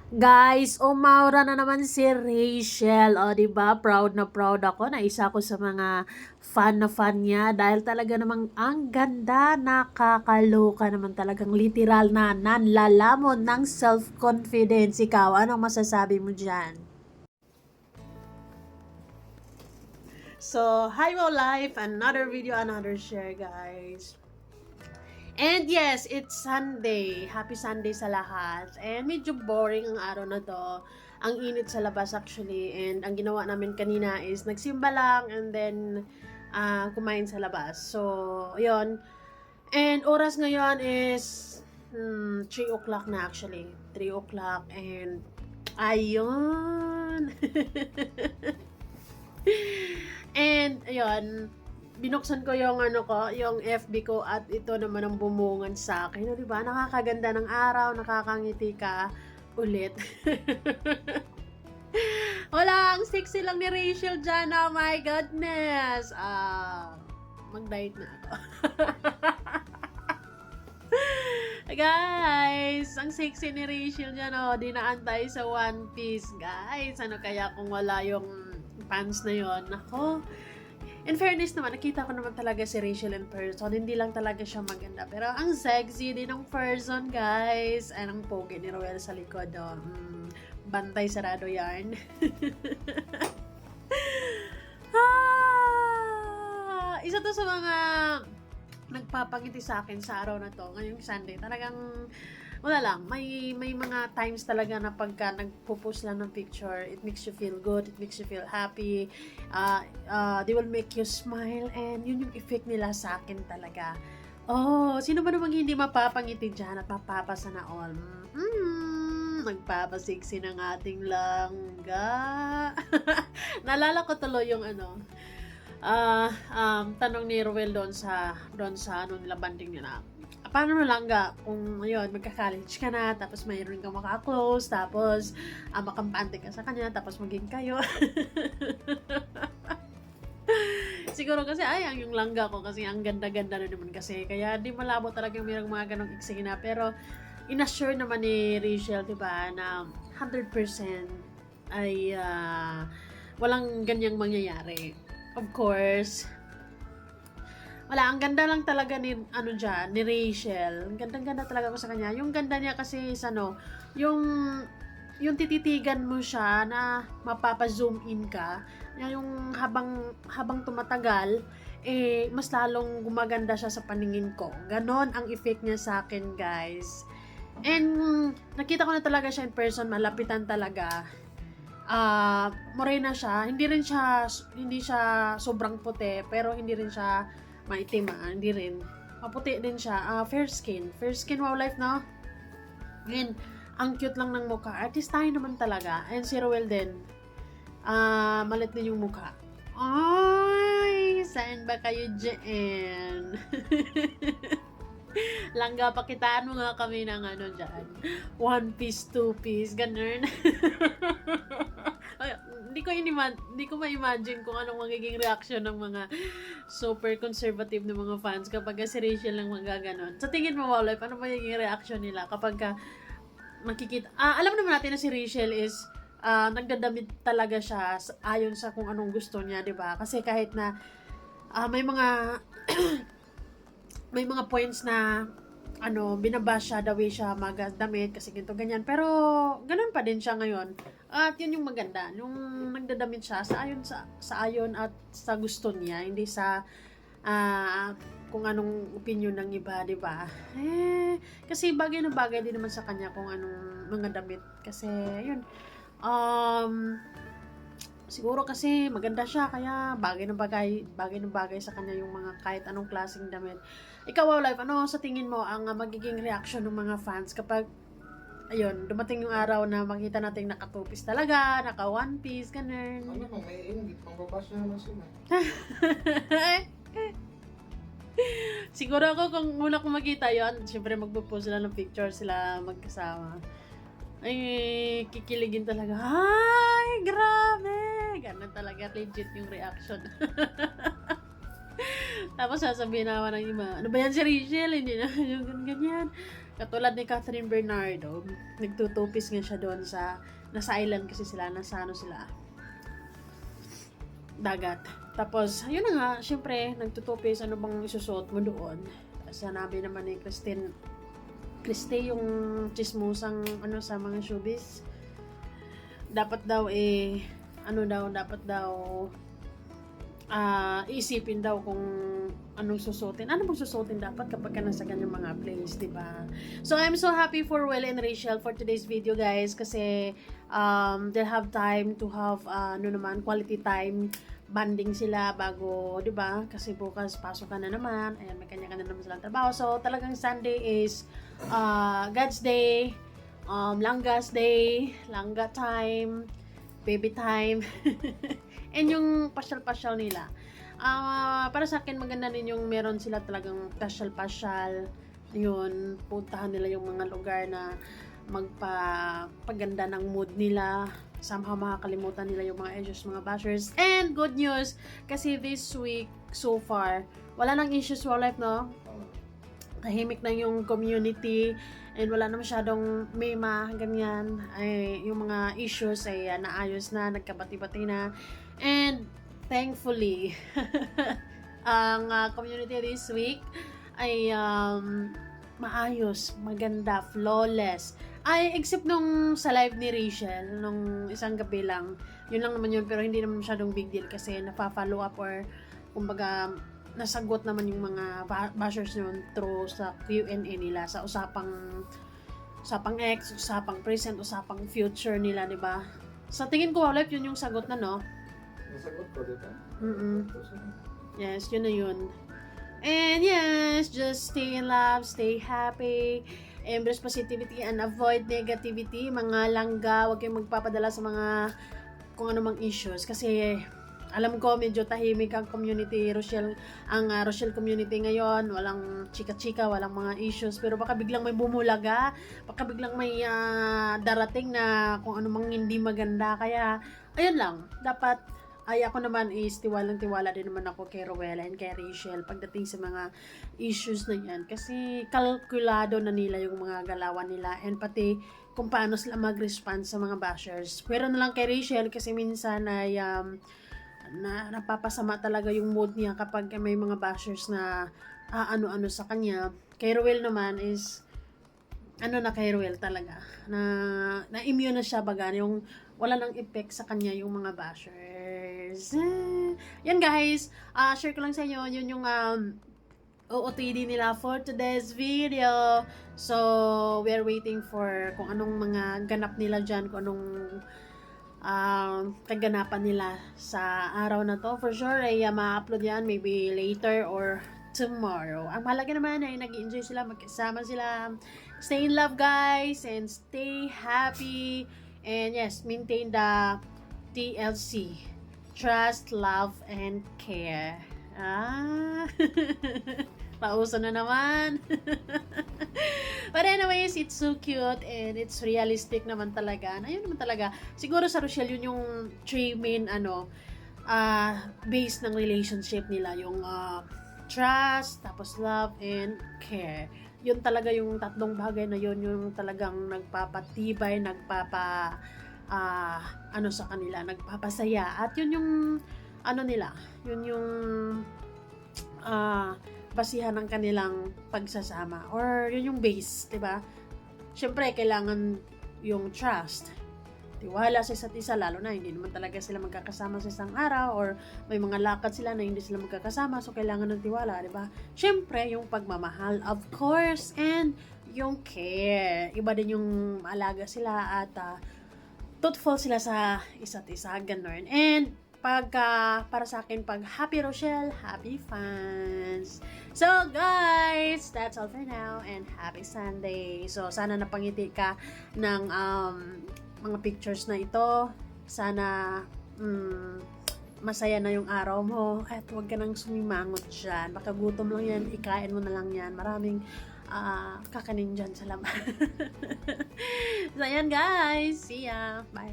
Guys, umaura na naman si Rachel. O, di ba? Proud na proud ako na isa ko sa mga fan na fan niya dahil talaga namang ang ganda, nakakaloka naman talagang literal na nanlalamon ng self-confidence. Ikaw, anong masasabi mo dyan? So, hi mo life, another video, another share, guys. And yes, it's Sunday. Happy Sunday sa lahat. And medyo boring ang araw na to. Ang init sa labas actually. And ang ginawa namin kanina is nagsimba lang and then kumain sa labas. So, yun. And oras ngayon is 3 o'clock na actually. 3 o'clock and ayun. And ayun, binuksan ko yung yung FB ko at ito naman ang bumungan sa akin. No, 'di ba? Nakakaganda ng araw, nakakangiti ka ulit. Wala, ang sexy lang ni Rachel dyan. Oh my goodness. Mag-diet na ako. Guys, ang sexy ni Rachel dyan. Oh, dinaantay sa One Piece. Guys, ano kaya kung wala yung pants na yon? Nako. In fairness naman, nakita ko naman talaga si Rachel in person. Hindi lang talaga siya maganda. Pero ang sexy din ng person, guys. Ay, ang pogi ni Roel sa likod. Oh. Bantay sarado yarn. Isa to sa mga nagpapangiti sa akin sa araw na to. Ngayong Sunday. Talagang wala lang, may mga times talaga na pagka nagpo-post lang ng picture, it makes you feel good, it makes you feel happy, they will make you smile, and yun yung effect nila sa akin talaga. Oh, sino ba namang hindi mapapangiti dyan at mapapasa na all? Nagpapasiksi ng ating langga. Naalala ko tuloy yung tanong ni Ruel doon sa nila banding nila. Paano na lang kung ayun, magka-college ka na, tapos mayroon kang maka-close, tapos makampante ka sa kanya, tapos maging kayo. Siguro kasi, ang yung langga ko kasi ang ganda-ganda na naman kasi. Kaya di malabo talaga mayroong mga ganong eksena. Pero, inassure naman ni Rachel, diba, na 100% ay walang ganyang mangyayari. Of course, wala, ang ganda lang talaga ni ni Rachel. Ang ganda-ganda talaga ko sa kanya. Yung ganda niya kasi is yung tititigan mo siya na mapapa-zoom in ka. Yung habang tumatagal, mas lalong gumaganda siya sa paningin ko. Ganon ang effect niya sa akin, guys. And nakita ko na talaga siya in person, malapitan talaga. Morena siya. Hindi siya sobrang puti, pero hindi rin siya maitim, hindi rin. Maputi din siya. Fair skin. Fair skin, wow life, no? And, ang cute lang ng mukha. Artist tayo naman talaga. And si Roel din. Malit din yung mukha. Ay, saan ba kayo dyan? Langga, pakitaan mo nga kami ng dyan. One piece, two piece, ganun. Hindi ko ma-imagine kung anong magiging reaction ng mga super conservative na mga fans kapag si Rachel lang magaganon. Sa tingin mo, wow life, ano magiging reaction nila kapag makikita? Alam naman natin na si Rachel is nagdadamit talaga siya ayon sa kung anong gusto niya, di ba? Kasi kahit na may mga may mga points na binabash siya the way siya magdamit kasi ganito ganyan, pero ganun pa din siya ngayon. At yun yung maganda, yung nagdadamit siya sa ayon at sa gusto niya, hindi sa kung anong opinion ng iba, di ba? Kasi bagay na bagay din naman sa kanya kung anong mga damit, kasi yun, siguro kasi maganda siya, kaya bagay na bagay sa kanya yung mga kahit anong klaseng damit. Ikaw, wow life, ano sa tingin mo ang magiging reaction ng mga fans kapag ayun, dumating yung araw na makita natin nakatupis talaga, naka one piece, ganun. Ano kung may ingit, pangbabash na naman sila. Siguro ako kung muna kong makita yon, syempre magpo-post sila ng picture sila magkasama. Ay, kikiligin talaga. Ay, grabe! Ganun talaga, legit yung reaction. Tapos sasabihin naman ng iba, ano ba yan si Rachel? Hindi na yung ganyan. Katulad ni Catherine Bernardo, nagtutupis nga siya doon sa, nasa island kasi sila, nasa ano sila, dagat. Tapos, yun na nga, syempre, nagtutupis, ano bang isusot mo doon? Sanabi naman ni Christy yung chismosang ano sa mga showbiz. Dapat daw dapat daw iisipin daw kung anong susutin. Ano bang susutin dapat kapag ka nasa kanyang mga place, di ba? So, I'm so happy for Will and Rachel for today's video, guys, kasi they'll have time to have quality time banding sila bago, di ba? Kasi bukas pasok na naman. Ayan, may kanya-kanya naman silang trabaho. So, talagang Sunday is God's Day, Langga's Day, Langga time, baby time, and yung pasyal-pasyal nila. Para sa akin, maganda din yung meron sila talagang pasyal-pasyal. Yun, puntahan nila yung mga lugar na magpaganda ng mood nila. Somehow makakalimutan nila yung mga issues, mga bashers. And good news, kasi this week, so far, wala nang issues sa life, no? Tahimik na yung community and wala na masyadong mema, ganyan. Ay, yung mga issues ay naayos na, nagkabati-bati na. And thankfully, ang community this week ay maayos, maganda, flawless. Ay, except nung sa live ni Rachel, nung isang gabi lang, yun lang naman yun, pero hindi naman masyadong big deal kasi nafa-follow up or kumbaga nasagot naman yung mga bashers yun through sa Q&A nila sa usapang ex, usapang present, usapang future nila, di ba? Sa tingin ko, live yun yung sagot na, no? Nasagot ko, di ba? Yes, yun na yun. And yes, just stay in love, stay happy, embrace positivity and avoid negativity. Mga langga, huwag kayong magpapadala sa mga kung ano mang issues kasi alam ko medyo tahimik ang community Rochelle community ngayon, walang chika-chika, walang mga issues, pero baka biglang may bumulaga, baka biglang may darating na kung ano mang hindi maganda, kaya ayun lang, dapat ay ako naman is tiwalang-tiwala din naman ako kay Rowella and kay Rachel pagdating sa mga issues na yan. Kasi kalkulado na nila yung mga galawan nila and pati kung paano sila mag-respond sa mga bashers. Pero na lang kay Rachel kasi minsan ay napapasama talaga yung mood niya kapag may mga bashers na ano-ano sa kanya. Kay Rowell naman is kay Rowell talaga na immune na siya baga yung wala nang effect sa kanya yung mga bashers. Yan guys, share ko lang sa inyo yun yung OOTD nila for today's video. So we are waiting for kung anong mga ganap nila dyan, kung anong kaganapan nila sa araw na to. For sure ay ma-upload yan maybe later or tomorrow. Ang mahalaga naman ay nag-enjoy sila, magkasama sila. Stay in love guys and stay happy. And yes, maintain the TLC. Trust, love, and care. Pauso na naman. But anyways, it's so cute and it's realistic naman talaga. Ayun naman talaga. Siguro sa Rochelle, yun yung three main base ng relationship nila. Yung trust, tapos love, and care. Yun talaga yung tatlong bagay na yun yung talagang nagpapatibay, sa kanila, nagpapasaya. At yun yung nila, yun yung basihan ng kanilang pagsasama or yun yung base, 'di ba? Syempre kailangan yung trust, tiwala sa isa't isa, lalo na hindi naman talaga sila magkakasama sa isang araw or may mga lakad sila na hindi sila magkakasama, so kailangan ng tiwala, 'di ba? Syempre yung pagmamahal, of course, and yung care. Iba din yung alaga sila at thoughtful sila sa isa't isa, ganun. And para sa akin, pag happy Rochelle, happy fans. So guys, that's all for now and happy Sunday. So sana napangiti ka ng mga pictures na ito. Sana masaya na yung araw mo at huwag ka nang sumimangot dyan. Baka gutom lang yan, ikain mo na lang yan. Maraming kakanin dyan sa laman. So yan guys, see ya, bye.